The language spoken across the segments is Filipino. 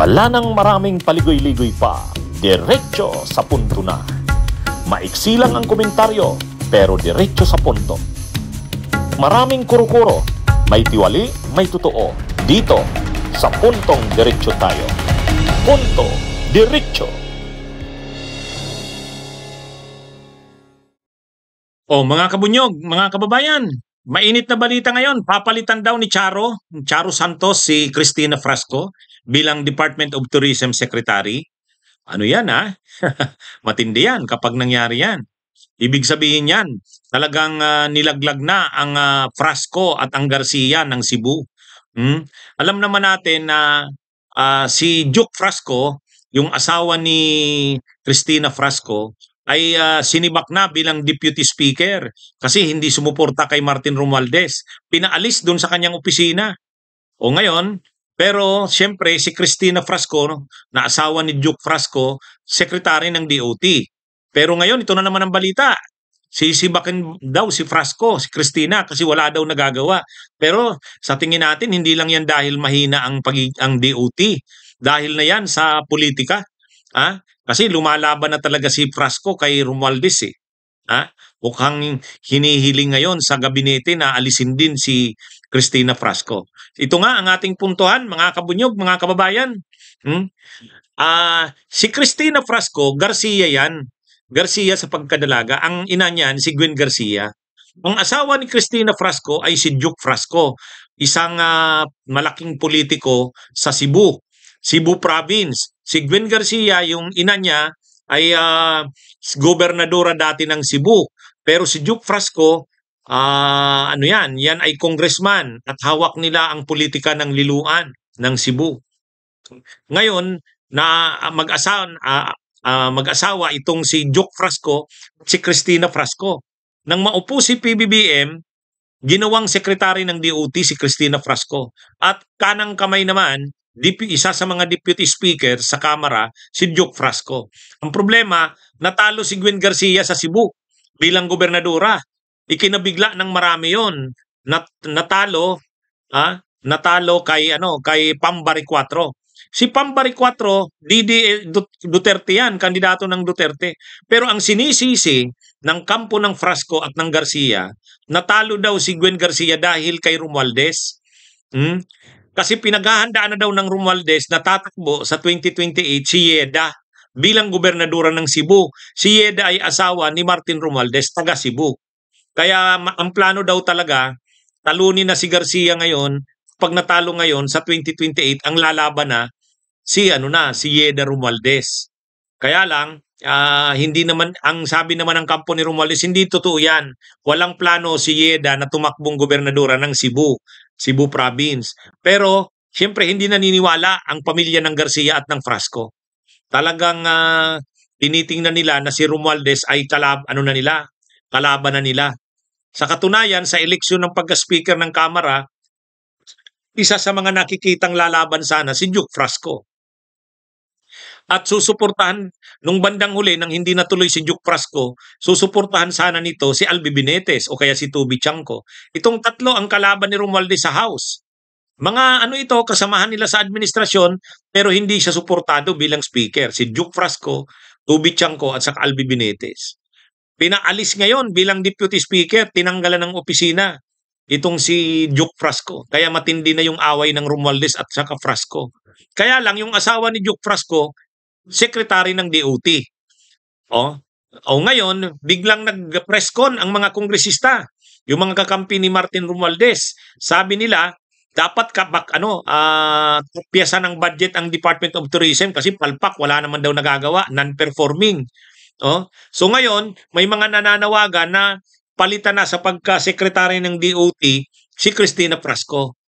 Wala nang maraming paligoy-ligoy pa, diretso sa punto na. Maiksi lang ang komentaryo, pero diretso sa punto. Maraming kuro-kuro, may tiwali, may totoo. Dito, sa Puntong Diretso tayo. Punto Diretso. O mga kabunyog, mga kababayan, mainit na balita ngayon, papalitan daw ni Charo Santos si Cristina Frasco bilang Department of Tourism Secretary. Ano yan ha? Matindi yan kapag nangyari yan. Ibig sabihin yan, talagang nilaglag na ang Frasco at ang Garcia ng Cebu. Alam naman natin na si Duke Frasco, yung asawa ni Cristina Frasco, ay sinibak na bilang deputy speaker kasi hindi sumuporta kay Martin Romualdez. Pinaalis doon sa kanyang opisina. O ngayon, pero siyempre si Cristina Frasco, na asawa ni Duke Frasco, secretary ng DOT. Pero ngayon, ito na naman ang balita. Sisibakin daw si Frasco, si Cristina, kasi wala daw nagagawa. Pero sa tingin natin, hindi lang yan dahil mahina ang DOT. Dahil na yan sa politika. Kasi lumalaban na talaga si Frasco kay Romualdez eh. Mukhang hinihiling ngayon sa gabinete na alisin din si Cristina Frasco. Ito nga ang ating puntuhan, mga kabunyog, mga kababayan. Si Cristina Frasco, Garcia yan. Garcia sa pagkadalaga. Ang ina niyan, si Gwen Garcia. Ang asawa ni Cristina Frasco ay si Duke Frasco, isang malaking politiko sa Cebu Province. Si Gwen Garcia, yung ina niya, ay gobernadora dati ng Cebu. Pero si Duke Frasco, yan ay congressman at hawak nila ang politika ng liluan ng Cebu. Ngayon, na mag-asawa itong si Duke Frasco at si Cristina Frasco. Nang maupo si PBBM, ginawang sekretary ng DOT si Cristina Frasco. At kanang kamay naman, isa sa mga deputy speaker sa Kamara, si Duke Frasco. Ang problema, natalo si Gwen Garcia sa Cebu bilang gobernadora. Ikinabigla ng marami yon. Natalo kay Pambari 4. Si Pambari 4, Duterte yan, kandidato ng Duterte. Pero ang sinisisi ng kampo ng Frasco at ng Garcia, natalo daw si Gwen Garcia dahil kay Romualdez. Kasi pinaghahandaan na daw ng Romualdez na tatakbo sa 2028 si Yeda bilang gobernadora ng Cebu. Si Yeda ay asawa ni Martin Romualdez, taga Cebu. Kaya ang plano daw talaga, talunin na si Garcia ngayon. Pag natalo ngayon sa 2028, ang lalaban na si Yeda Romualdez. Kaya lang, hindi naman, ang sabi naman ng kampo ni Romualdez, hindi totoo yan. Walang plano si Yeda na tumakbong gobernadora ng Cebu Province. Pero, siyempre, hindi naniniwala ang pamilya ng Garcia at ng Frasco. Talagang tinitingnan nila na si Romualdez ay kalaban na nila. Sa katunayan, sa eleksyon ng pagka-speaker ng Kamara, isa sa mga nakikitang lalaban sana si Duke Frasco. At susuportahan, nung bandang huli, nang hindi natuloy si Duke Frasco, susuportahan sana nito si Albi Benitez o kaya si Toby Chanco. Itong tatlo ang kalaban ni Romualdez sa House. Mga kasamahan nila sa administrasyon, pero hindi siya suportado bilang speaker. Si Duke Frasco, Toby Chanco at saka Albi Benitez. Pinaalis ngayon bilang deputy speaker, tinanggalan ng opisina itong si Duke Frasco. Kaya matindi na yung away ng Romualdez at saka Frasco. Kaya lang yung asawa ni Duke Frasco, secretary ng DOT. Ngayon, biglang nag-press con ang mga kongresista, yung mga kakampi ni Martin Romualdez. Sabi nila, dapat piyasa ng budget ang Department of Tourism kasi palpak, wala naman daw nagagawa, non-performing. So ngayon, may mga nananawagan na palitan na sa pagka-sekretary ng DOT si Cristina Frasco.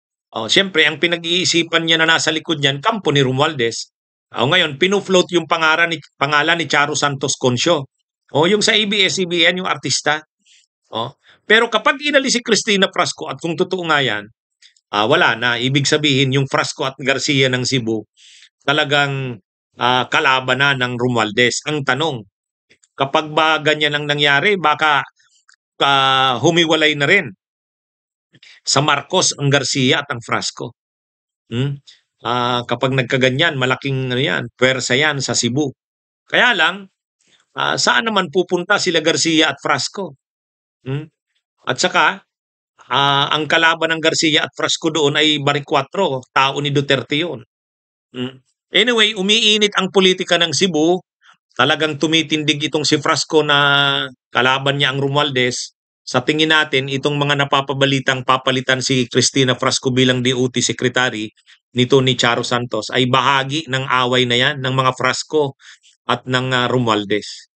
Siyempre, ang pinag-iisipan niya na nasa likod niyan, kampo ni Romualdez. Ngayon, pinufloat yung pangalan ni Charo Santos Concio. Yung sa ABS-CBN, yung artista. Pero kapag inalis si Cristina Frasco, at kung totoo nga yan, wala na. Ibig sabihin, yung Frasco at Garcia ng Cebu, talagang kalaban na ng Romualdez. Ang tanong, kapag ba ganyan ang nangyari, baka humiwalay na rin sa Marcos ang Garcia at ang Frasco. Kapag nagkaganyan, malaking ano yan, pwersa yan sa Cebu. Kaya lang, saan naman pupunta sila Garcia at Frasco? Hmm? At saka, ang kalaban ng Garcia at Frasco doon ay Bari 4, tao ni Duterte yun. Anyway, umiinit ang politika ng Cebu. Talagang tumitindig itong si Frasco na kalaban niya ang Romualdez. Sa tingin natin, itong mga napapabalitang papalitan si Cristina Frasco bilang DOT Secretary nito ni Charo Santos ay bahagi ng away na yan ng mga Frasco at ng Romualdez.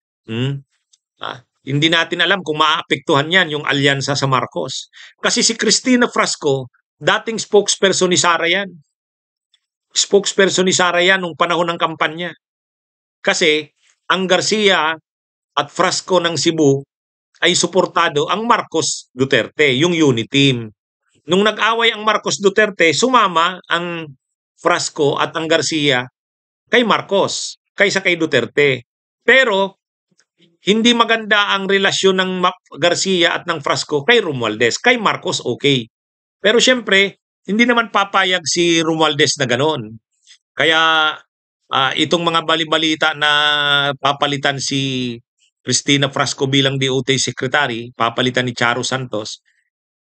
Hindi natin alam kung maaapektuhan yan yung alyansa sa Marcos. Kasi si Cristina Frasco, dating spokesperson ni Sara yan. Spokesperson ni Sara yan nung panahon ng kampanya. Kasi ang Garcia at Frasco ng Cebu ay suportado ang Marcos Duterte, yung unity team. Nung nag-away ang Marcos Duterte, sumama ang Frasco at ang Garcia kay Marcos kaysa kay Duterte. Pero hindi maganda ang relasyon ng Garcia at ng Frasco kay Romualdez. Kay Marcos okay. Pero syempre, hindi naman papayag si Romualdez na ganoon. Kaya itong mga balibalita na papalitan si Cristina Frasco bilang DOT Secretary, papalitan ni Charo Santos,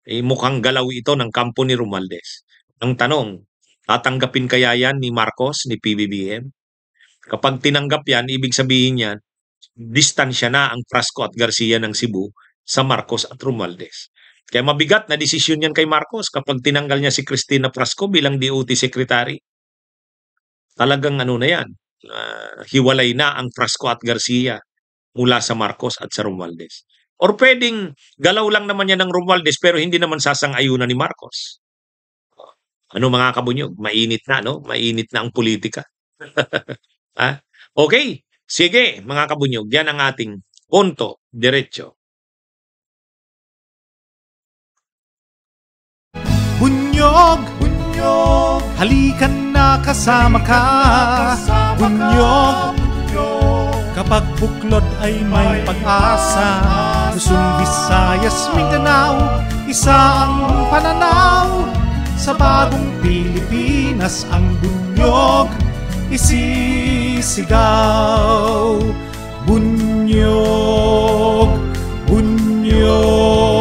mukhang galaw ito ng kampo ni Romualdez. Ang tanong, tatanggapin kaya yan ni Marcos, ni PBBM? Kapag tinanggap yan, ibig sabihin yan, distansya na ang Frasco at Garcia ng Cebu sa Marcos at Romualdez. Kaya mabigat na desisyon yan kay Marcos kapag tinanggal niya si Cristina Frasco bilang DOT Secretary. Talagang ano na yan, hiwalay na ang Frasco at Garcia mula sa Marcos at sa Romualdez. Or pwedeng galaw lang naman yan ng Romualdez pero hindi naman sasang-ayunan ni Marcos. Ano mga kabunyog? Mainit na, no? Mainit na ang politika. Okay, sige mga kabunyog, yan ang ating punto diretso. Bunyog, bunyog, halikan na kasama ka. Bunyog, kapag buklod ay may pag-asa. Luzon, Visayas, Mindanao, isa ang pananaw. Sa bagong Pilipinas ang bunyog isisigaw. Bunyog, bunyog.